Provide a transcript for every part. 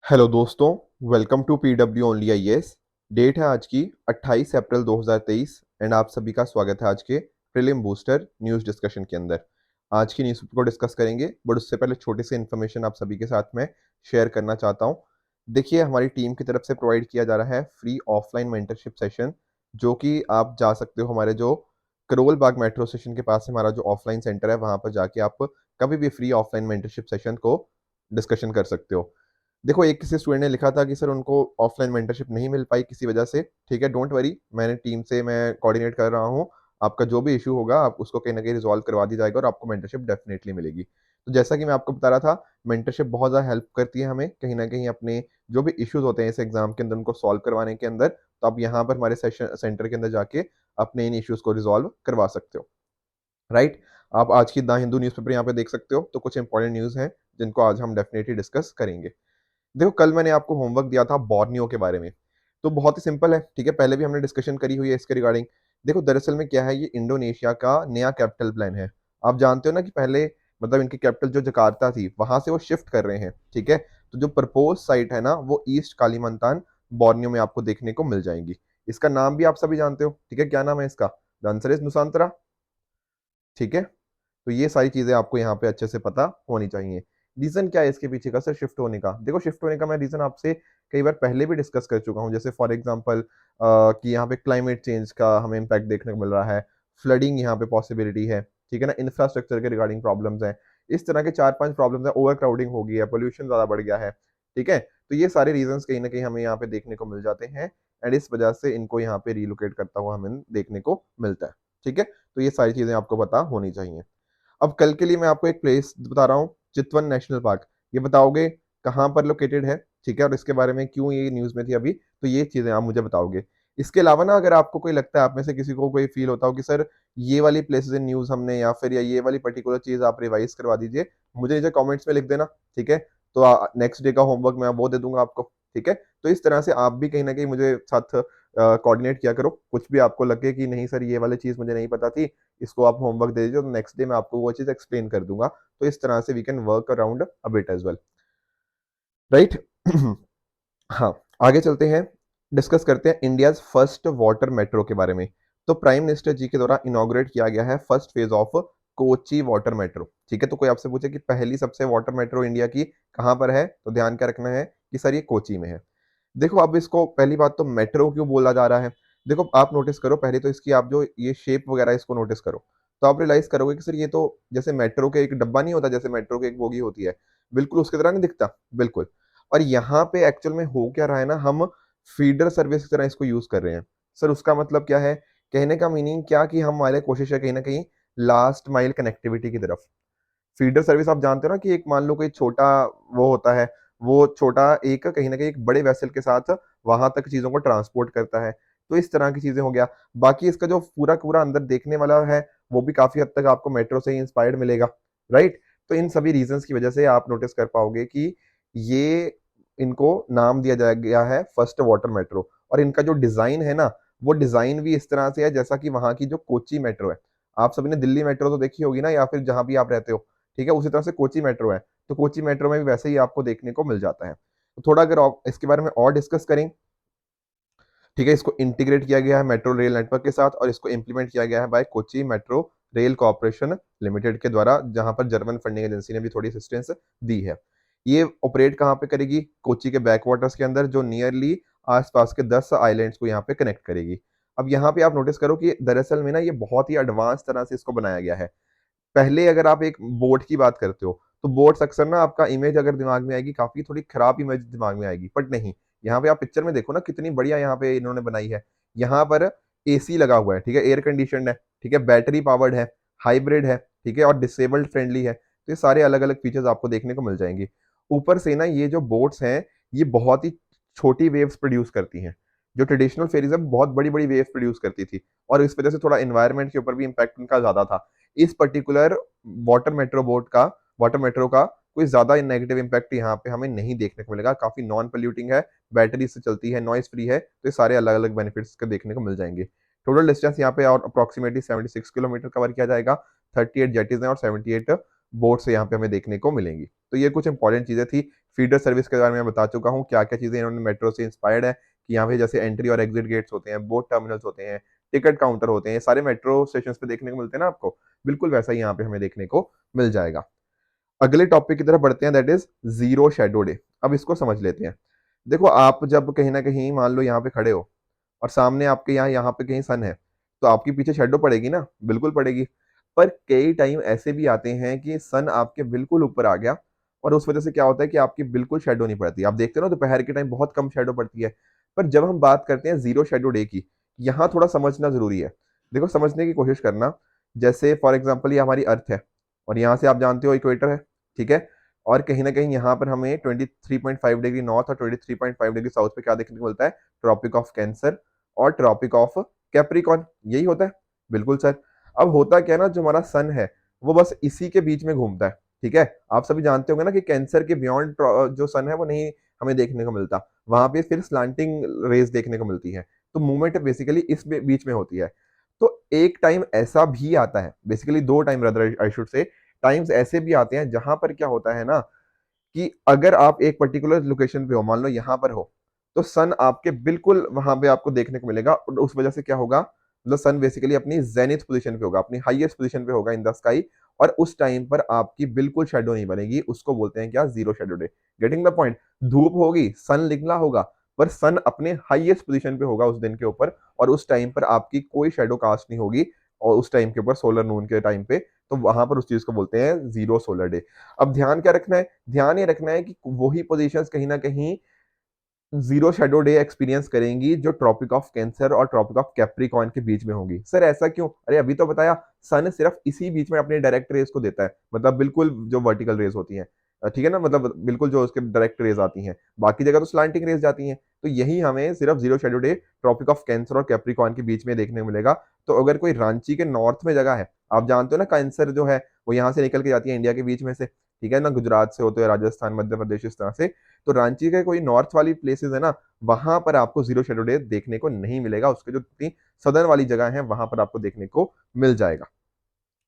Hello दोस्तों, welcome to PW only IAS. Date है आज की 28 अप्रैल 2023 एंड आप सभी का स्वागत है आज के प्रीलिम बूस्टर न्यूज़ डिस्कशन के अंदर। आज की न्यूज़ को डिस्कस करेंगे, बट उससे पहले छोटी सी इन्फॉर्मेशन आप सभी के साथ में शेयर करना चाहता हूँ। देखिए, हमारी टीम की तरफ से प्रोवाइड किया जा रहा है फ्री ऑफलाइन मेंटरशिप सेशन, जो कि आप जा सकते हो हमारे जो करोल बाग मेट्रो स्टेशन के पास हमारा जो ऑफलाइन सेंटर है, वहाँ पर जाके आप कभी भी फ्री ऑफलाइन मेंटरशिप सेशन को डिस्कशन कर सकते हो। देखो, एक किसी स्टूडेंट ने लिखा था कि सर उनको ऑफलाइन मेंटरशिप नहीं मिल पाई किसी वजह से। ठीक है, डोंट वरी, मैंने टीम से मैं कोऑर्डिनेट कर रहा हूँ। आपका जो भी इश्यू होगा आप उसको कहीं न कहीं रिज़ॉल्व करवा दी जाएगा और आपको मेंटरशिप डेफ़िनेटली मिलेगी। तो जैसा कि मैं आपको बता रहा था, मेंटरशिप बहुत ज़्यादा हेल्प करती है हमें कहीं न कहीं अपने जो भी इश्यूज़ होते हैं इस एग्ज़ाम के अंदर उनको सॉल्व करवाने के अंदर। तो आप यहाँ पर हमारे सेंटर के अंदर जाके अपने इन इश्यूज़ को रिज़ॉल्व करवा सकते हो। राइट? आप आज की द हिंदू न्यूज़पेपर यहाँ पे देख सकते हो, तो कुछ इंपॉर्टेंट न्यूज़ हैं जिनको आज हम डेफ़िनेटली डिस्कस करेंगे। देखो, कल मैंने आपको होमवर्क दिया था बोर्नियो के बारे में। तो बहुत ही सिंपल है, ठीक है? पहले भी हमने डिस्कशन करी हुई है इसके रिगार्डिंग। देखो, दरअसल में क्या है, ये इंडोनेशिया का नया कैपिटल प्लान है। आप जानते हो ना कि पहले मतलब इनकी कैपिटल जो जकार्ता थी, वहाँ से वो शिफ्ट कर रहे हैं, ठीक है? तो जो प्रपोज़ साइट है ना, वो ईस्ट कालीमंतान, बोर्नियो में आपको देखने को मिल जाएगी। इसका नाम भी आप सभी जानते हो, ठीक है? क्या नाम है इसका? द आंसर इज़ नुसांतरा, ठीक है? तो ये सारी चीज़ें आपको यहाँ पे अच्छे से पता होनी चाहिए। रीज़न क्या है इसके पीछे का सर शिफ्ट होने का? देखो, शिफ्ट होने का मैं रीज़न आपसे कई बार पहले भी डिस्कस कर चुका हूँ। जैसे फॉर एग्ज़ाम्पल कि यहाँ पे क्लाइमेट चेंज का हमें इम्पैक्ट देखने को मिल रहा है, फ्लडिंग यहाँ पे पॉसिबिलिटी है, ठीक है ना? इंफ्रास्ट्रक्चर के रिगार्डिंग प्रॉब्लम्स हैं। इस तरह के 4-5 प्रॉब्लम्स हैं, ओवर क्राउडिंग हो गई है, पॉल्यूशन ज़्यादा बढ़ गया है, ठीक है? तो ये सारे रीज़न्स कहीं न कहीं हमें यहाँ पे देखने को मिल जाते हैं एंड इस वजह से इनको यहाँ पे रिलोकेट करता हुआ हमें देखने को मिलता है, ठीक है? तो ये सारी चीज़ें आपको पता होनी चाहिए। अब कल के लिए मैं आपको एक प्लेस बता रहा हूँ, चितवन नेशनल पार्क। ये बताओगे कहाँ पर लोकेटेड है, ठीक है? और इसके बारे में क्यों ये न्यूज़ में थी अभी, तो ये चीज़ें आप मुझे बताओगे। इसके अलावा ना, अगर आपको कोई लगता है, आप में से किसी को कोई फ़ील होता हो कि सर ये वाली प्लेसेस इन न्यूज़ हमने या फिर या ये वाली पर्टिकुलर चीज़ आप रिवाइज़ करवा दीजिए, मुझे नीचे कमेंट्स में लिख देना, ठीक है? तो नेक्स्ट डे का होमवर्क मैं वो दे दूँगा आपको, ठीक है? तो इस तरह से आप भी कहीं न कहीं मुझे साथ कोऑर्डिनेट किया करो। कुछ भी आपको लगे कि नहीं सर ये वाली चीज़ मुझे नहीं पता थी, इसको आप होमवर्क दे दीजिए, तो नेक्स्ट डे मैं आपको वो चीज़ एक्सप्लेन कर दूँगा। तो इस तरह से we can work around a bit as well, right? हाँ, आगे चलते हैं, डिस्कस करते हैं इंडियाज़ फर्स्ट वाटर मेट्रो के बारे में। तो प्राइम मिनिस्टर जी के द्वारा इनॉग्रेट किया गया है first phase of Kochi water metro, ठीक है? तो कोई आपसे पूछे कि पहली सबसे वाटर मेट्रो इंडिया की कहाँ पर है? तो ध्यान क्या रखना है कि सर ये कोची में है। देखो, अब इसको पहली बात तो मेट्रो क्यों बोला जा रहा है? देखो, आप नोटिस करो पहले तो इसकी, आप जो ये शेप वगैरह इसको नोटिस करो, तो आप रियलाइज़ करोगे कि सर ये तो जैसे मेट्रो के एक डब्बा नहीं होता, जैसे मेट्रो की एक बोगी होती है, बिल्कुल उसकी तरह नहीं दिखता? बिल्कुल। और यहाँ पे एक्चुअल में हो क्या रहा है ना, हम फीडर सर्विस की तरह इसको यूज़ कर रहे हैं। सर उसका मतलब क्या है? कहने का मीनिंग क्या कि हमारी कोशिश है कहीं न कहीं लास्ट माइल कनेक्टिविटी की तरफ। फीडर सर्विस आप जानते हो ना कि एक मान लो कोई छोटा वो होता है, वो छोटा एक कहीं न कहीं एक बड़े वेसल के साथ वहाँ तक चीज़ों को ट्रांसपोर्ट करता है। तो इस तरह की चीज़ें हो गया। बाकी इसका जो पूरा का पूरा अंदर देखने वाला है, वो भी काफ़ी हद तक आपको मेट्रो से ही इंस्पायर्ड मिलेगा, राइट? तो इन सभी रीज़न्स की वज़ह से आप नोटिस कर पाओगे कि ये इनको नाम दिया जा गया है फर्स्ट वाटर मेट्रो। और इनका जो डिज़ाइन है ना, वो डिज़ाइन भी इस तरह से है जैसा कि वहाँ की जो कोची मेट्रो है। आप सभी ने दिल्ली मेट्रो तो देखी होगी ना, या फिर जहाँ भी आप रहते हो, ठीक है? उसी तरह से कोची मेट्रो है। तो कोची मेट्रो में भी वैसे ही आपको देखने को मिल जाता है। तो थोड़ा अगर आप इसके बारे में और डिस्कस करें, ठीक है? इसको इंटीग्रेट किया गया है मेट्रो रेल नेटवर्क के साथ और इसको इम्प्लीमेंट किया गया है by Kochi metro rail corporation limited के द्वारा, जहाँ पर जर्मन फंडिंग एजेंसी ने भी थोड़ी असिस्टेंस दी है। ये ऑपरेट कहाँ पे करेगी? कोची के बैक वाटर्स के अंदर, जो नियरली आस-पास के 10 आइलैंड्स को यहाँ पे कनेक्ट करेगी। अब यहाँ पे आप नोटिस करो कि दरअसल में ना, ये बहुत ही एडवांस तरह से इसको बनाया गया है। पहले अगर आप एक बोट की बात करते हो, तो बोट्स अक्सर ना, आपका इमेज अगर दिमाग में आएगी, काफ़ी थोड़ी खराब इमेज दिमाग में आएगी, बट नहीं, यहाँ पे आप पिक्चर में देखो ना कितनी बढ़िया यहाँ पे इन्होंने बनाई है। यहाँ पर एसी लगा हुआ है, ठीक है? एयर कंडीशन्ड है, ठीक है? बैटरी पावर्ड है, हाइब्रिड है, ठीक है? और डिसेबल्ड फ्रेंडली है। तो ये सारे अलग-अलग फीचर्स आपको देखने को मिल जाएँगे। ऊपर से ना, ये जो बोट्स हैं, ये बहुत ही छोटी वेव्स प्रोड्यूस करती हैं। जो ट्रेडिशनल फेरीज़ है, बहुत बड़ी-बड़ी वेव्स प्रोड्यूस करती थी और इस वजह से थोड़ा एनवायरनमेंट के ऊपर भी इम्पैक्ट उनका ज़्यादा था। इस पर्टिकुलर वाटर मेट्रो का कोई ज़्यादा नेगेटिव इम्पैक्ट यहाँ पे हमें नहीं देखने को मिलेगा। काफ़ी नॉन पॉल्यूटिंग है, बैटरी से चलती है, नॉइज़ फ्री है, तो ये सारे अलग-अलग बेनिफिट्स इसके देखने को मिल जाएँगे। टोटल डिस्टेंस यहाँ पे और अप्रॉक्सिमेटली 76 किलोमीटर कवर किया जाएगा, 38 जेटीज़ हैं और 78 बोट्स यहाँ पे हमें देखने को मिलेंगी। तो ये कुछ इंपॉर्टेंट चीज़ें थी। फीडर सर्विस के बारे में मैं बता चुका हूँ, क्या-क्या चीज़ें इन्होंने मेट्रो से इंस्पायर्ड है कि यहाँ पे जैसे एंट्री और एग्जिट गेट्स होते हैं, बोट टर्मिनल्स होते हैं, टिकट काउंटर होते हैं, सारे मेट्रो स्टेशंस पे देखने को मिलते हैं ना आपको, बिल्कुल वैसा ही यहाँ पे हमें देखने को मिल जाएगा। अगले टॉपिक की तरफ बढ़ते हैं, that is zero shadow day. अब इसको समझ लेते हैं। देखो, आप जब कहीं न कहीं मान लो यहाँ पे खड़े हो और सामने आपके यहाँ यहाँ पे कहीं सन है, तो आपके पीछे शैडो पड़ेगी ना? बिल्कुल पड़ेगी। पर कई टाइम ऐसे भी आते हैं कि सन आपके बिल्कुल ऊपर आ गया और उस वजह से क्या होता है कि आपकी बिल्कुल शैडो नहीं पड़ती। आप देखते हो ना दोपहर के टाइम बहुत कम शैडो पड़ती है। पर जब हम बात करते हैं ज़ीरो शैडो डे की, यहाँ थोड़ा समझना ज़रूरी है। देखो, समझने की कोशिश करना, जैसे फॉर एग्ज़ाम्पल ये हमारी अर्थ है और यहाँ से आप जानते हो इक्वेटर है, ठीक है? और कहीं न कहीं यहाँ पर हमें 23.5 डिग्री नॉर्थ और 23.5 डिग्री साउथ पे क्या देखने को मिलता है? ट्रॉपिक ऑफ कैंसर और ट्रॉपिक ऑफ कैप्रिकॉर्न, यही होता है? बिल्कुल सर। अब होता क्या है ना, जो हमारा सन है, वो बस इसी के बीच में घूमता है, ठीक है? आप सभी जानते होंगे ना कि कैंसर के बियॉन्ड जो सन है वो नहीं हमें देखने को मिलता। वहाँ पे फिर स्लांटिंग रेज़ देखने को मिलती है। तो मूवमेंट बेसिकली इस बीच में होती है। तो एक टाइम ऐसा भी आता है, basically 2 time rather I should say, times ऐसे भी आते हैं जहाँ पर क्या होता है ना कि अगर आप एक पर्टिकुलर लोकेशन पे हो, मान लो यहाँ पर हो, तो सन आपके बिल्कुल वहाँ पे आपको देखने को मिलेगा और उस वजह से क्या होगा, मतलब सन बेसिकली अपनी ज़ेनिथ पोज़ीशन पे होगा, अपनी हाईएस्ट पोज़ीशन पे होगा इन द स्काई और उस टाइम पर आपकी बिल्कुल शैडो नहीं बनेगी, उसको बोलते हैं क्या? Zero shadow day. Getting the point? धूप होगी, सन निकला होगा, पर सन अपने हाईएस्ट पोज़ीशन पे होगा उस दिन के ऊपर और उस टाइम पर आपकी कोई शैडो कास्ट नहीं होगी और उस टाइम के ऊपर सोलर नून के टाइम पे, तो वहाँ पर उस चीज़ को बोलते हैं ज़ीरो सोलर डे। अब ध्यान क्या रखना है? ध्यान ये रखना है कि वही पोज़ीशंस कहीं न कहीं ज़ीरो शैडो डे एक्सपीरियंस करेंगी जो ट्रॉपिक ऑफ कैंसर और ट्रॉपिक ऑफ कैप्रिकॉर्न के बीच में होंगी। सर ऐसा क्यों? अरे अभी तो बताया, सन सिर्फ़ इसी बीच में अपने डायरेक्ट रेज़ को देता है। मतलब बिल्कुल जो वर्टिकल रेज़ होती हैं। ठीक है ना? मतलब बिल्कुल जो उसके डायरेक्ट रेज़ आती हैं। बाकी जगह तो स्लैंटिंग रेज़ जाती हैं। तो यही हमें सिर्फ़ zero shadow day tropic of cancer और कैप्रिकॉर्न के बीच में देखने को मिलेगा। तो अगर कोई रांची के नॉर्थ में जगह है, आप जानते हो ना कैंसर जो है वो यहाँ से निकल के जाती है इंडिया के बीच में से, ठीक है ना? गुजरात से होते हुए राजस्थान, मध्य प्रदेश इस तरह से। तो रांची के कोई नॉर्थ वाली प्लेसेस है ना, वहाँ पर आपको ज़ीरो शैडो डे देखने को नहीं मिलेगा। उसके जो इतनी सदर्न वाली जगह है, वहाँ पर आपको देखने को मिल जाएगा।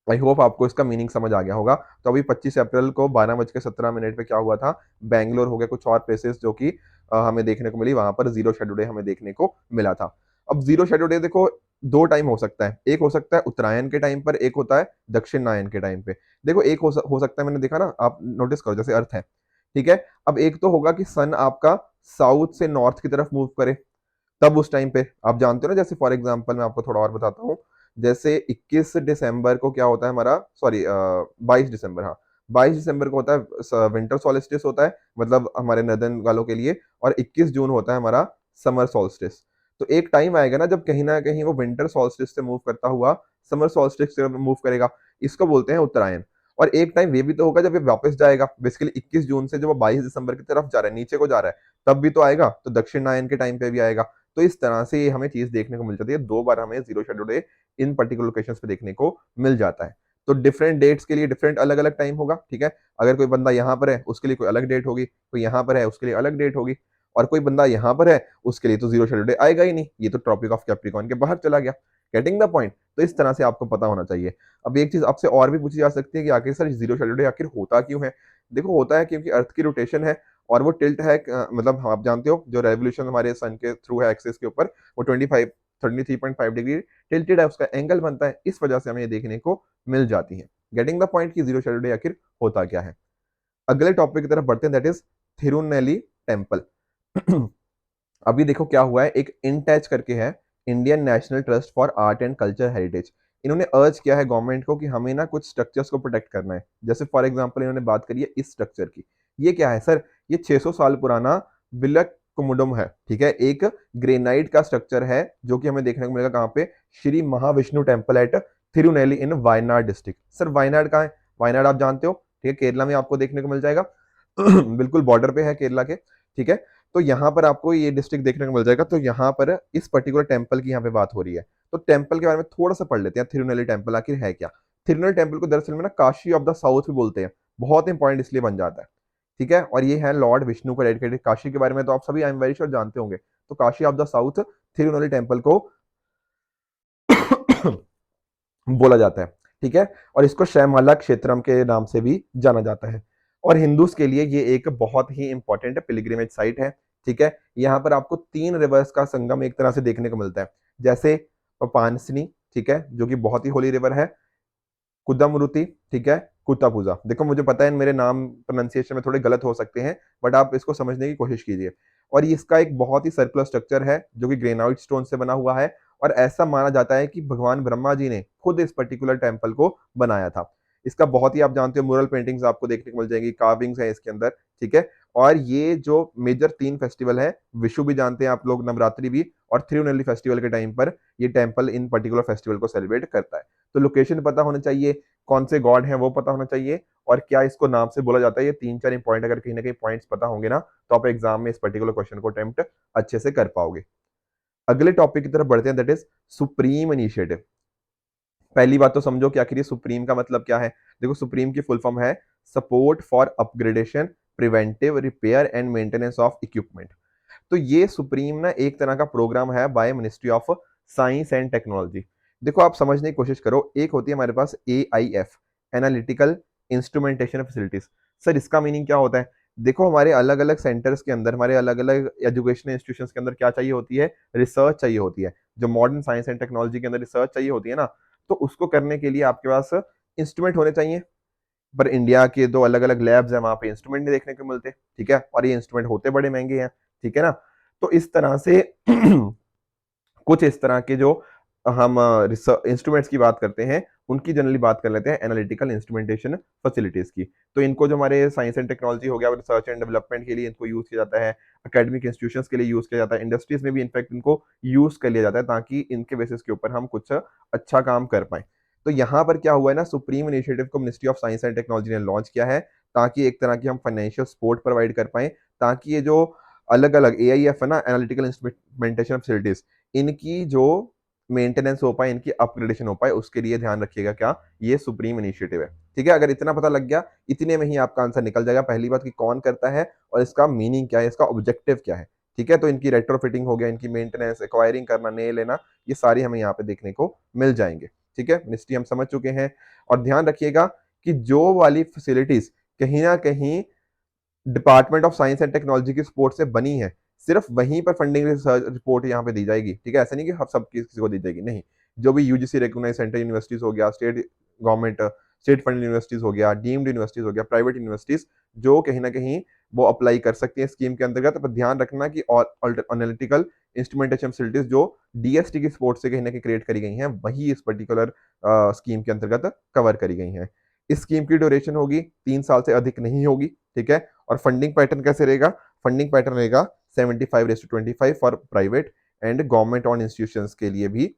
आई होप आपको इसका मीनिंग समझ आ गया होगा। तो अभी 25 अप्रैल को 12:17 पे क्या हुआ था, बैंगलोर हो गया, कुछ और प्लेसेस जो कि हमें देखने को मिली, वहाँ पर ज़ीरो शैडो डे हमें देखने को मिला था। अब ज़ीरो शैडो डे देखो 2 टाइम हो सकता है। एक हो सकता है उत्तरायण के टाइम पर, एक होता है दक्षिणायन के टाइम पे। देखो एक हो सकता है, मैंने देखा ना, आप नोटिस करो जैसे अर्थ है, ठीक है? अब एक तो होगा कि सन आपका साउथ से नॉर्थ की तरफ मूव करे, तब उस टाइम पे आप जानते हो ना, जैसे फॉर एग्जांपल मैं आपको थोड़ा और बताता हूँ। जैसे 21 दिसंबर को क्या होता है हमारा, सॉरी 22 दिसंबर, हाँ, 22 दिसंबर को होता है विंटर सॉल्स्टिस होता है, मतलब हमारे नॉर्दर्न वालों के लिए, और 21 जून होता है हमारा समर सॉल्स्टिस। तो एक टाइम आएगा ना जब कहीं न कहीं वो विंटर सॉल्स्टिस से मूव करता हुआ समर सॉल्स्टिस की तरफ मूव करेगा, इसको बोलते हैं उत्तरायण। और एक टाइम ये भी तो होगा जब ये वापस जाएगा, बेसिकली 21 जून से जब वो 22 दिसंबर की तरफ जा रहा है, नीचे को जा रहा है, तब भी तो आएगा, तो दक्षिणायन के टाइम पे भी आएगा। तो इस तरह से ये हमें चीज़ देखने को मिल जाती है। 2 बार हमें zero shadow day in particular locations पे देखने को मिल जाता है। तो डिफरेंट डेट्स के लिए डिफरेंट अलग-अलग टाइम होगा, ठीक है? अगर कोई बंदा यहाँ पर है, उसके लिए कोई अलग डेट होगी, कोई यहाँ पर है, उसके लिए अलग डेट होगी, और कोई बंदा यहाँ पर है, उसके लिए तो ज़ीरो शैडो डे आएगा ही नहीं। ये तो ट्रॉपिक ऑफ कैप्रिकॉर्न के बाहर चला गया। Getting the point? तो इस तरह से आपको पता होना चाहिए। अब एक चीज़ आपसे और भी पूछी जा सकती है कि आखिर सर ज़ीरो शैडो डे आखिर होता क्यों है? देखो, होता है क्योंकि अर्थ की रोटेशन है और वो टिल्ट है, मतलब आप जानते हो जो रेवोल्यूशन हमारे सन के थ्रू है एक्सिस के ऊपर, वो 23.5 डिग्री टिल्टेड है, उसका एंगल बनता है, इस वजह से हमें ये देखने को मिल जाती है। गेटिंग द पॉइंट कि ज़ीरो शैडो डे आखिर होता क्या है? अगले टॉपिक की तरफ बढ़ते हैं, दैट इज़ थिरुनेली टेम्पल। अभी देखो क्या हुआ है, एक इनटैच करके है, Indian national trust for art and culture heritage. इन्होंने अर्ज किया है गवर्नमेंट को कि हमें ना कुछ स्ट्रक्चर्स को प्रोटेक्ट करना है। जैसे फॉर एग्जांपल इन्होंने बात करी है इस स्ट्रक्चर की। ये क्या है सर? ये 600 साल पुराना विलक कुमुडम है, ठीक है? एक ग्रेनाइट का स्ट्रक्चर है जो कि हमें देखने को मिलेगा कहाँ पे? Shri Mahavishnu temple at Thirunelli in Wayanad district. Sir Wayanad कहाँ है? वायनाड आप जानते हो, ठीक है? केरला में आपको देखने को मिल जाएगा। बिल्कुल बॉर्डर पे है केरला के, ठीक है? तो यहाँ पर आपको ये डिस्ट्रिक्ट देखने को मिल जाएगा। तो यहाँ पर इस पर्टिकुलर टेम्पल की यहाँ पे बात हो रही है। तो टेम्पल के बारे में थोड़ा सा पढ़ लेते हैं, थिरुनेली टेम्पल आखिर है क्या? थिरुनेली टेम्पल को दरअसल में ना काशी ऑफ द साउथ भी बोलते हैं। बहुत इंपॉर्टेंट इसलिए बन जाता है, ठीक है? और ये है लॉर्ड विष्णु को डेडिकेटेड। काशी के बारे में तो आप सभी आई एम वेरी श्योर जानते होंगे। तो Kashi of the south Thirunelli temple को बोला जाता है, ठीक है, और इसको शैमाला क्षेत्रम के नाम से भी जाना जाता है। और हिंदूज के लिए ये एक बहुत ही इंपॉर्टेंट पिलग्रिमेज साइट है। ठीक है, यहाँ पर आपको 3 रिवर्स का संगम एक तरह से देखने को मिलता है, जैसे पानसनी, ठीक है, जो कि बहुत ही होली रिवर है, कुदामुरुति, ठीक है, कुतापुजा। देखो मुझे पता है मेरे नाम प्रोनाउंसिएशन में थोड़े गलत हो सकते हैं, बट आप इसको समझने की कोशिश कीजिए। और ये इसका एक बहुत ही सर्कुलर स्ट्रक्चर है जो कि ग्रेनाइट स्टोन से बना हुआ है, और ऐसा माना जाता है कि भगवान ब्रह्मा जी ने खुद इस पर्टिकुलर टेम्पल को बनाया था। इसका बहुत ही आप जानते हो मुरल पेंटिंग्स आपको देखने को मिल जाएंगी, कार्विंग्स है इसके अंदर, ठीक है। और ये जो मेजर 3 फेस्टिवल है, विशु भी जानते हैं आप लोग, नवरात्रि भी, और थिरुनेली फेस्टिवल के टाइम पर ये टेम्पल इन पर्टिकुलर फेस्टिवल को सेलिब्रेट करता है। तो लोकेशन पता होना चाहिए, कौन से गॉड हैं वो पता होना चाहिए, और क्या इसको नाम से बोला जाता है। ये 3-4 पॉइंट अगर कहीं ना कहीं पॉइंट्स पता होंगे ना, तो आप एग्जाम में इस पर्टिकुलर क्वेश्चन को अटेम्प्ट अच्छे से कर पाओगे। अगले टॉपिक की तरफ बढ़ते हैं, दैट इज सुप्रीम इनिशिएटिव। पहली बात तो समझो कि आखिर ये सुप्रीम का मतलब क्या है। देखो सुप्रीम की फुल फॉर्म है support for upgradation, preventive, repair and maintenance of equipment. तो ये सुप्रीम ना एक तरह का प्रोग्राम है by ministry of science and technology. देखो आप समझने की कोशिश करो, एक होती है हमारे पास AIF, analytical instrumentation facilities. Sir इसका मीनिंग क्या होता है? देखो हमारे अलग अलग सेंटर्स के अंदर, हमारे अलग अलग एजुकेशनल इंस्टीट्यूशंस के अंदर क्या चाहिए होती है? रिसर्च चाहिए होती है। जो मॉडर्न साइंस एंड टेक्नोलॉजी के अंदर रिसर्च चाहिए होती है ना, तो उसको करने के लिए आपके पास इंस्ट्रूमेंट होने चाहिए। पर इंडिया के 2 अलग अलग लैब्स हैं, वहां पे इंस्ट्रूमेंट नहीं देखने को मिलते, ठीक है, और ये इंस्ट्रूमेंट होते बड़े महंगे हैं, ठीक है ना। तो इस तरह से कुछ इस तरह के जो हम इंस्ट्रूमेंट्स की बात करते हैं, उनकी जनरली बात कर लेते हैं एनालिटिकल इंस्ट्रूमेंटेशन फैसिलिटीज की। तो इनको जो हमारे साइंस एंड टेक्नोलॉजी हो गया, रिसर्च एंड डेवलपमेंट के लिए इनको यूज किया जाता है, एकेडमिक इंस्टीट्यूशंस के लिए यूज किया जाता है, इंडस्ट्रीज में भी इनफैक्ट इनको यूज कर लिया जाता है, ताकि इनके बेसिस के ऊपर हम कुछ अच्छा काम कर पाए। तो यहाँ पर क्या हुआ है ना, सुप्रीम इनिशिएटिव को ministry of science and technology ने लॉन्च किया है, ताकि एक तरह की हम फाइनेंशियल सपोर्ट प्रोवाइड कर पाए, ताकि ये जो अलग अलग AIF है ना, एनालिटिकल इंस्ट्रूमेंटेशन फैसिलिटीज, इनकी जो मेंटेनेंस हो पाए, इनकी अपग्रेडेशन हो पाए, उसके लिए ध्यान रखिएगा क्या, ये सुप्रीम इनिशिएटिव है। ठीक है, अगर इतना पता लग गया, इतने में ही आपका आंसर निकल जाएगा। पहली बात कि कौन करता है और इसका मीनिंग क्या है, इसका ऑब्जेक्टिव क्या है। ठीक है, तो इनकी रेट्रोफिटिंग हो गया, इनकी मेंटेनेंस, एक्वायरिंग करना, नए लेना, ये सारी हमें यहाँ पे देखने को मिल जाएंगे। ठीक है, मिनिस्ट्री हम समझ चुके हैं। और ध्यान रखिएगा कि जो वाली फैसिलिटीज कहीं ना कहीं department of science and technology की सपोर्ट से बनी है, सिर्फ वहीं पर फंडिंग रिसर्च रिपोर्ट यहाँ पे दी जाएगी। ठीक है, ऐसा नहीं कि हम सब किसी को दी जाएगी, नहीं। जो भी UGC रिकॉग्नाइज्ड सेंटर यूनिवर्सिटीज हो गया, state government state fund universities हो गया, डीम्ड यूनिवर्सिटीज हो गया, प्राइवेट यूनिवर्सिटीज, जो कहीं ना कहीं वो अप्लाई कर सकती है स्कीम के अंतर्गत। पर ध्यान रखना कि एनालिटिकल इंस्ट्रूमेंटेशन फैसिलिटीज जो DST की सपोर्ट से कहीं ना कहीं क्रिएट करी गई हैं, वही इस पर्टिकुलर स्कीम के अंतर्गत कवर करी गई हैं। इस स्कीम की ड्यूरेशन होगी 3 साल से अधिक नहीं होगी। ठीक है, और फंडिंग पैटर्न कैसे रहेगा? फंडिंग पैटर्न रहेगा 75:25 for private and government on institutions के लिए भी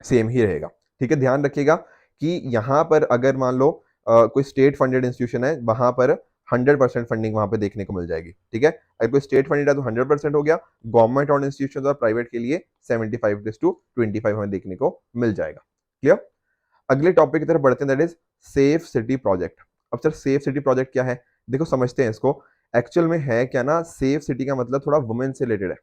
सेम ही रहेगा। ठीक है, ध्यान रखिएगा कि यहाँ पर अगर मान लो कोई स्टेट फंडेड इंस्टीट्यूशन है, वहां पर 100% फंडिंग वहां पे देखने को मिल जाएगी। ठीक है, अगर कोई स्टेट फंडेड है तो 100% हो गया, गवर्नमेंट ऑन इंस्टीट्यूशन और प्राइवेट के लिए 75:25 हमें देखने को मिल जाएगा। क्लियर? अगले टॉपिक की तरफ बढ़ते हैं, that is safe city project. अब सर सेफ सिटी प्रोजेक्ट क्या है? देखो समझते हैं इसको। एक्चुअल में है क्या ना, सेफ सिटी का मतलब थोड़ा वुमेन से रिलेटेड है।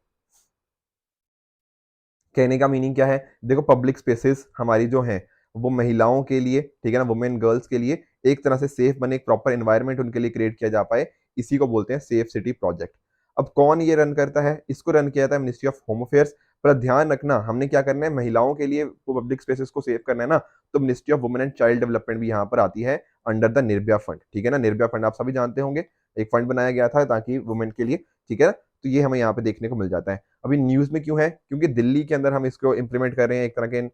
कहने का मीनिंग क्या है? देखो पब्लिक स्पेसेस हमारी जो हैं, वो महिलाओं के लिए, ठीक है ना, वुमेन गर्ल्स के लिए एक तरह से सेफ बने, एक प्रॉपर एनवायरनमेंट उनके लिए क्रिएट किया जा पाए, इसी को बोलते हैं सेफ सिटी प्रोजेक्ट। अब कौन ये रन करता है? इसको रन किया जाता है मिनिस्ट्री ऑफ होम अफेयर्स। पर ध्यान रखना, हमने क्या करना है, महिलाओं के लिए पब्लिक स्पेसेस को सेव करना है ना, तो ministry of women and child development भी यहाँ पर आती है अंडर द निर्भया फंड। ठीक है ना, निर्भया फंड आप सभी जानते होंगे, एक फंड बनाया गया था ताकि वुमेन के लिए, ठीक है ना, तो ये हमें यहाँ पे देखने को मिल जाता है। अभी न्यूज में क्यों है? क्योंकि दिल्ली के अंदर हम इसको इंप्लीमेंट कर रहे हैं, एक तरह के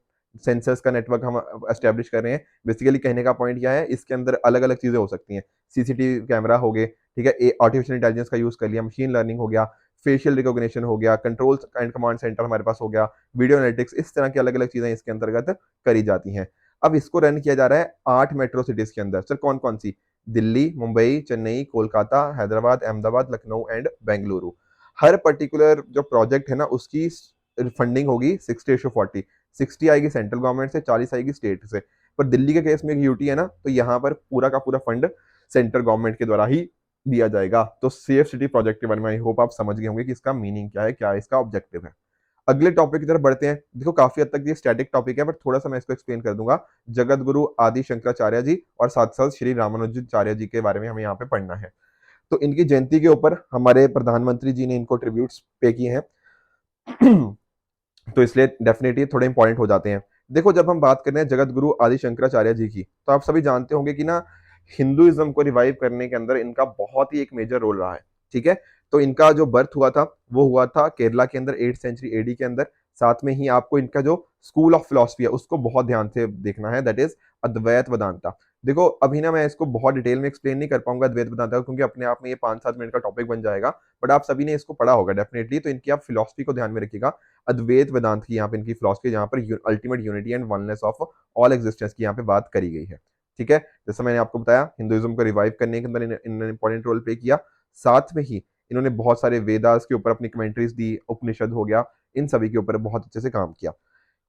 सेंसर्स का नेटवर्क हम एस्टेब्लिश कर रहे हैं। बेसिकली कहने का पॉइंट क्या है, इसके अंदर अलग अलग चीजें हो सकती हैं। CCTV कैमरा हो गए, ठीक है, आर्टिफिशियल इंटेलिजेंस का यूज कर लिया, मशीन लर्निंग हो गया, फेशियल रिकॉग्निशन हो गया, कंट्रोल एंड कमांड सेंटर हमारे पास हो गया, वीडियो एनालिटिक्स, इस तरह की अलग अलग चीजें इसके अंतर्गत करी जाती हैं। अब इसको रन किया जा रहा है 8 मेट्रो सिटीज के अंदर। सर कौन कौन सी? दिल्ली, मुंबई, चेन्नई, कोलकाता, हैदराबाद, अहमदाबाद, लखनऊ एंड बेंगलुरु। हर पर्टिकुलर जो प्रोजेक्ट है ना, उसकी फंडिंग होगी 60:40। 60 आएगी सेंट्रल गवर्नमेंट से, 40 आएगी स्टेट से। पर दिल्ली के केस में एक यूटी है ना, तो यहाँ पर पूरा का पूरा फंड सेंट्रल गवर्नमेंट के द्वारा ही दिया जाएगा। तो सेफ सिटी प्रोजेक्ट के बारे में आई होप आप समझ गए होंगे कि इसका मीनिंग क्या है, क्या इसका ऑब्जेक्टिव है। अगले टॉपिक की तरफ बढ़ते हैं। देखो काफी हद तक ये स्टैटिक टॉपिक है, बट थोड़ा सा मैं इसको एक्सप्लेन कर दूंगा। जगत गुरु आदि शंकराचार्य जी और साथ साथ श्री रामानुजाचार्य जी के बारे में हमें यहाँ पे पढ़ना है। तो इनकी जयंती के ऊपर हमारे प्रधानमंत्री जी ने इनको ट्रिब्यूट्स पे किए हैं। तो इसलिए डेफिनेटली थोड़े इंपॉर्टेंट हो जाते हैं। देखो जब हम बात कर रहे हैं जगत गुरु आदि शंकराचार्य जी की, तो आप सभी जानते होंगे कि ना हिंदुइज्म को रिवाइव करने के अंदर इनका बहुत ही एक मेजर रोल रहा है। ठीक है, तो इनका जो बर्थ हुआ था वो हुआ था केरला के अंदर 8th सेंचुरी एडी के अंदर। साथ में ही आपको इनका जो स्कूल ऑफ फिलोसफी है उसको बहुत ध्यान से देखना है, दैट इज अद्वैत वेदांता। देखो अभी ना मैं इसको बहुत डिटेल में एक्सप्लेन नहीं कर पाऊंगा अद्वैत वेदांता को, क्योंकि अपने आप में ये 5-7 मिनट का टॉपिक बन जाएगा। बट आप सभी ने इसको पढ़ा होगा डेफिनेटली, तो इनकी आप फिलोसफी को ध्यान में रखिएगा। अद्वैत वेदांत की यहाँ पे इनकी फिलोसफी, जहाँ पर ultimate unity and oneness of all existence की यहाँ पे बात करी गई है। ठीक है, जैसा मैंने आपको बताया हिंदुइज्म को रिवाइव करने के अंदर इन्होंने इंपॉर्टेंट रोल प्ले किया। साथ में ही इन्होंने बहुत सारे वेदास के ऊपर अपनी कमेंट्रीज दी, उपनिषद हो गया, इन सभी के ऊपर बहुत अच्छे से काम किया।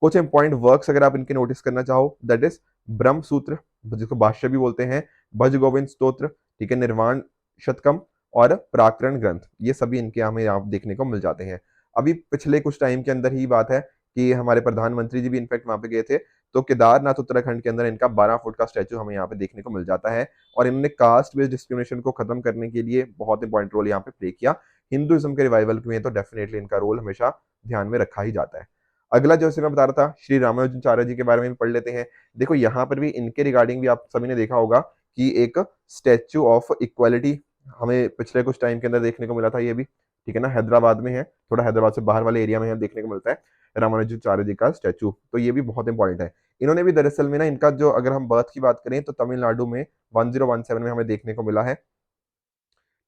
कुछ इंपॉर्टेंट वर्क्स अगर आप इनके नोटिस करना चाहो, दैट इज ब्रह्म सूत्र, जिसको भाष्य भी बोलते हैं, भज गोविंद स्तोत्र, ठीक है, निर्वाण शतकम और प्राकरण ग्रंथ, ये सभी इनके हमें आप देखने को मिल जाते हैं। अभी पिछले कुछ टाइम के अंदर ही बात है कि हमारे प्रधानमंत्री जी भी इनफैक्ट वहां पे गए थे, तो केदारनाथ उत्तराखंड के अंदर इनका 12 फुट का स्टैचू हमें यहाँ पे देखने को मिल जाता है। और इन्होंने कास्ट बेस्ड डिस्क्रिमिनेशन को खत्म करने के लिए बहुत इंपॉर्टेंट रोल यहाँ पे प्ले किया। हिंदुइज्म के रिवाइवल में तो डेफिनेटली इनका रोल हमेशा ध्यान में रखा ही जाता है। अगला जैसे मैं बता रहा था श्री रामानुजाचार्य जी के बारे में भी पढ़ लेते हैं। देखो यहाँ पर भी इनके रिगार्डिंग भी आप सभी ने देखा होगा कि एक स्टैच्यू ऑफ इक्वालिटी हमें पिछले कुछ टाइम के अंदर देखने को मिला था, ये भी ठीक है ना, हैदराबाद में है, थोड़ा हैदराबाद से बाहर वाले एरिया में है, देखने को मिलता है रामानुजाचार्य जी का स्टैचू। तो ये भी बहुत इंपॉर्टेंट है। इन्होंने भी दरअसल में ना इनका जो, अगर हम बर्थ की बात करें तो तमिलनाडु में 1017 में हमें देखने को मिला है।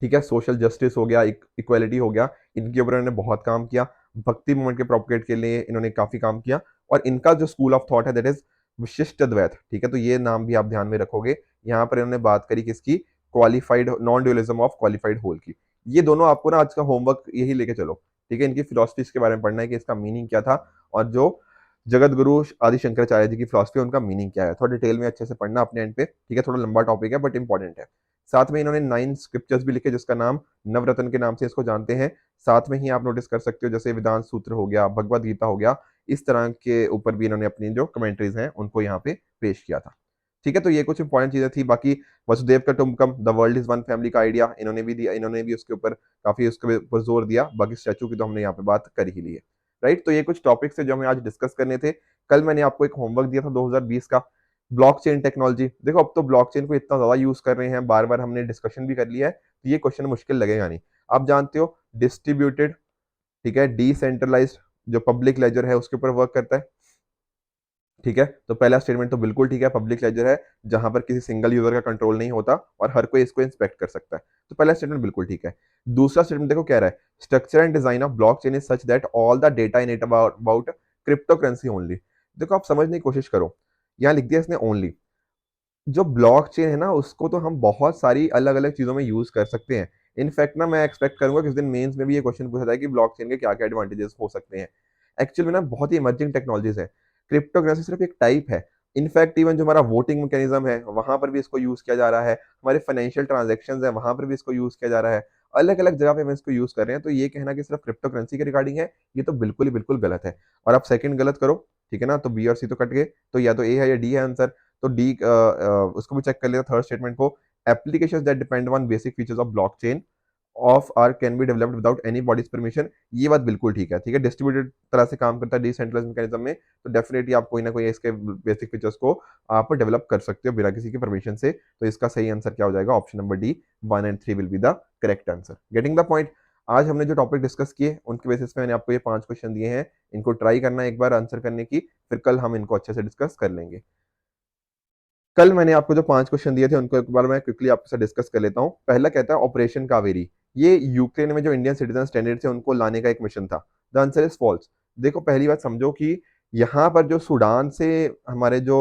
ठीक है, सोशल जस्टिस हो गया, इक्वालिटी हो गया, इनके ऊपर इन्होंने बहुत काम किया। भक्ति मूवमेंट के प्रोपगेट के लिए इन्होंने काफी काम किया। और इनका जो स्कूल ऑफ थॉट है दैट इज विशिष्ट द्वैत। ठीक है, तो ये नाम भी आप ध्यान में रखोगे। यहाँ पर इन्होंने बात करी किसकी, qualified non dualism of qualified whole की। ये दोनों आपको ना आज का होमवर्क यही लेके चलो। ठीक है, इनकी फिलोसफीज के बारे में पढ़ना है कि इसका मीनिंग क्या था, और जो जगत गुरु आदि शंकराचार्य जी की फिलोसफी उनका मीनिंग क्या है, थोड़ा डिटेल में अच्छे से पढ़ना अपने एंड पे। ठीक है, थोड़ा लंबा टॉपिक है बट इंपॉर्टेंट है। साथ में इन्होंने 9 स्क्रिप्चर्स भी लिखे जिसका नाम नवरत्न के नाम से इसको जानते हैं। साथ में ही आप नोटिस कर सकते हो जैसे वेदांत सूत्र हो गया, भगवत गीता हो गया, इस तरह के ऊपर भी इन्होंने अपनी जो कमेंट्रीज हैं उनको यहाँ पे पेश किया था। ठीक है, तो ये कुछ इंपॉर्टेंट चीजें थी। बाकी वसुदेव का कुटुंबकम, the world is one family का आइडिया इन्होंने भी दिया, इन्होंने भी उसके ऊपर काफी उसके ऊपर जोर दिया। बाकी स्टैचू की तो हमने यहाँ पे बात कर ही ली है। राइट, तो ये कुछ टॉपिक्स थे जो हमें आज डिस्कस करने थे। कल मैंने आपको एक होमवर्क दिया था 2020 का, ब्लॉकचेन टेक्नोलॉजी। देखो अब तो ब्लॉकचेन को इतना ज्यादा यूज कर रहे हैं, बार बार हमने डिस्कशन भी कर लिया है, तो ये क्वेश्चन मुश्किल लगेगा नहीं। आप जानते हो डिस्ट्रीब्यूटेड, ठीक है, डिसेंट्रलाइज्ड जो पब्लिक लेजर है उसके ऊपर वर्क करता है। ठीक है, तो पहला स्टेटमेंट तो बिल्कुल ठीक है, पब्लिक लेजर है जहां पर किसी सिंगल यूजर का कंट्रोल नहीं होता और हर कोई इसको इंस्पेक्ट कर सकता है। तो पहला स्टेटमेंट बिल्कुल ठीक है। दूसरा स्टेटमेंट देखो क्या रहा है, structure and design of blockchain is such that all the data in it about crypto currency only. देखो आप समझने की कोशिश करो, यहाँ लिख दिया इसने ओनली। जो ब्लॉकचेन है ना उसको तो हम बहुत सारी अलग अलग चीजों में यूज कर सकते हैं। इनफैक्ट ना मैं एक्सपेक्ट करूंगा कि इस दिन मेंस में भी ये क्वेश्चन पूछा जाए कि ब्लॉकचेन के क्या क्या एडवांटेजेस हो सकते हैं। एक्चुअली में ना बहुत ही इमर्जिंग टेक्नोलॉजीज है। क्रिप्टोकरेंसी सिर्फ एक टाइप है। इनफैक्ट इवन जो हमारा वोटिंग मैकेनिज्म है वहां पर भी इसको यूज किया जा रहा है, हमारे फाइनेंशियल ट्रांजेक्शन है वहां पर भी इसको यूज किया जा रहा है, अलग अलग जगह पे हम इसको यूज कर रहे हैं। तो ये कहना कि सिर्फ क्रिप्टोकरेंसी के रिगार्डिंग है, ये तो बिल्कुल ही बिल्कुल गलत है। और आप सेकंड गलत करो, ठीक है ना, तो बी और सी तो कट गए, तो या तो ए है या डी है आंसर। तो डी उसको भी चेक कर लेते थर्ड स्टेटमेंट को, applications that depend on basic features of blockchain of are can be developed without any body's permission. ये बात बिल्कुल ठीक है। ठीक है, डिस्ट्रीब्यूटेड तरह से काम करता है डिसेंट्रलाइज्ड मैकेनिज्म में, तो डेफिनेटली आप कोई ना कोई इसके बेसिक फीचर्स को आप डेवलप कर सकते हो बिना किसी की परमिशन से। तो इसका सही आंसर क्या हो जाएगा, option number D, 1 and 3 will be the correct answer. Getting the point. आज हमने जो टॉपिक डिस्कस किए उनके बेसिस पे मैंने आपको ये 5 क्वेश्चन दिए हैं, इनको ट्राई करना एक बार आंसर करने की, फिर कल हम इनको अच्छे से डिस्कस कर लेंगे। कल मैंने आपको जो 5 क्वेश्चन दिए थे उनको एक बार मैं क्विकली आपके साथ डिस्कस कर लेता हूँ। पहला कहता है ऑपरेशन कावेरी, ये यूक्रेन में जो इंडियन सिटीजन स्टैंडर्ड थे उनको लाने का एक मिशन था। The answer is false. देखो पहली बात समझो कि यहाँ पर जो सूडान से हमारे जो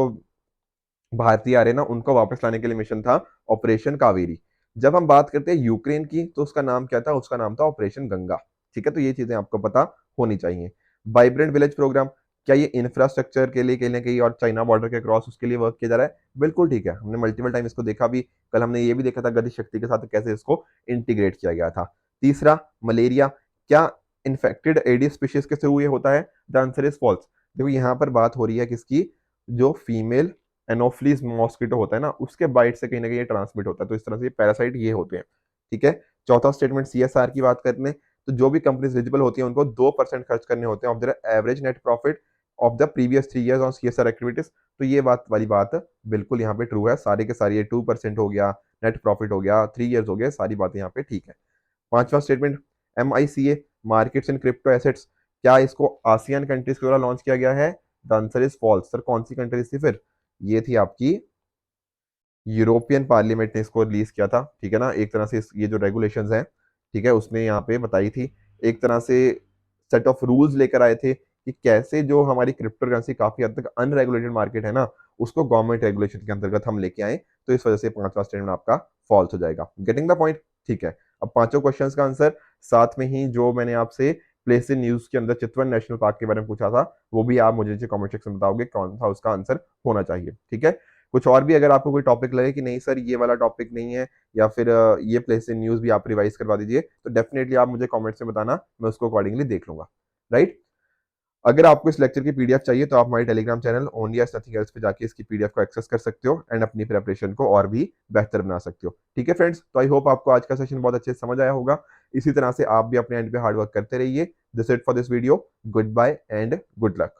भारतीय आ रहे हैं ना उनको वापस लाने के लिए मिशन था ऑपरेशन कावेरी। जब हम बात करते हैं यूक्रेन की तो उसका नाम क्या था, उसका नाम था ऑपरेशन गंगा। ठीक है, तो ये चीजें आपको पता होनी चाहिए। वाइब्रेंट विलेज प्रोग्राम, क्या ये इंफ्रास्ट्रक्चर के लिए कहीं ना कहीं और चाइना बॉर्डर के क्रॉस उसके लिए वर्क किया जा रहा है, बिल्कुल ठीक है, हमने मल्टीपल टाइम इसको देखा भी। कल हमने ये भी देखा था गति शक्ति के साथ कैसे इसको इंटीग्रेट किया गया था। तीसरा मलेरिया, क्या इन्फेक्टेड एडिस स्पीशीज के थ्रू ये होता है? The answer is false. देखो यहाँ पर बात हो रही है किसकी, जो फीमेल एनोफ्लीज मॉस्किटो होता है ना, उसके बाइट से कहीं ना कहीं ये ट्रांसमिट होता है, तो इस तरह से पैरासाइट ये होते हैं। ठीक है। चौथा स्टेटमेंट सीएसआर की बात करते हैं, तो जो भी कंपनीज एलिजिबल होती हैं उनको 2% खर्च करने होते हैं of their average net profit of the previous 3 years on CSR activities. तो ये बात वाली बात बिल्कुल यहाँ पे ट्रू है, सारे के सारे, ये 2% हो गया, नेट प्रॉफिट हो गया, 3 ईयर्स हो गया, सारी बातें यहाँ पे ठीक है। पांचवा statement, MICA markets in crypto assets, क्या इसको आसियान कंट्रीज के द्वारा लॉन्च किया गया है? The answer is false. Sir कौन सी कंट्रीज थी फिर? ये थी आपकी यूरोपियन पार्लियामेंट ने इसको रिलीज किया था। ठीक है ना, एक तरह से ये जो रेगुलेशंस हैं, ठीक है, उसने यहाँ पे बताई थी, एक तरह से सेट ऑफ रूल्स लेकर आए थे कि कैसे जो हमारी क्रिप्टो करेंसी काफी हद तक अनरेगुलेटेड मार्केट है ना, उसको गवर्नमेंट रेगुलेशन के अंतर्गत हम लेके आए, तो इस वजह से पांचवा स्टेटमेंट आपका फॉल्स हो जाएगा। Getting the point? ठीक है। अब पांचों क्वेश्चंस का आंसर, साथ में ही जो मैंने आपसे प्लेस इन न्यूज के अंदर चितवन नेशनल पार्क के बारे में पूछा था, वो भी आप मुझे नीचे कमेंट सेक्शन में बताओगे कौन सा उसका आंसर होना चाहिए। ठीक है। कुछ और भी अगर आपको कोई टॉपिक लगे कि नहीं सर ये वाला टॉपिक नहीं है, या फिर ये प्लेस इन न्यूज भी आप रिवाइज करवा दीजिए, तो डेफिनेटली आप मुझे कमेंट्स में बताना, मैं उसको अकॉर्डिंगली देख लूंगा। राइट। अगर आपको इस लेक्चर की पीडीएफ चाहिए तो आप हमारे Telegram channel only as nothing else पे जाके इसकी पीडीएफ को एक्सेस कर सकते हो एंड अपनी प्रिपरेशन को और भी बेहतर बना सकते हो। ठीक है फ्रेंड्स, तो आई होप आपको आज का सेशन बहुत अच्छे से समझ आया होगा। इसी तरह से आप भी अपने एंड पे हार्ड वर्क करते रहिए। This it for this video. Goodbye and good luck.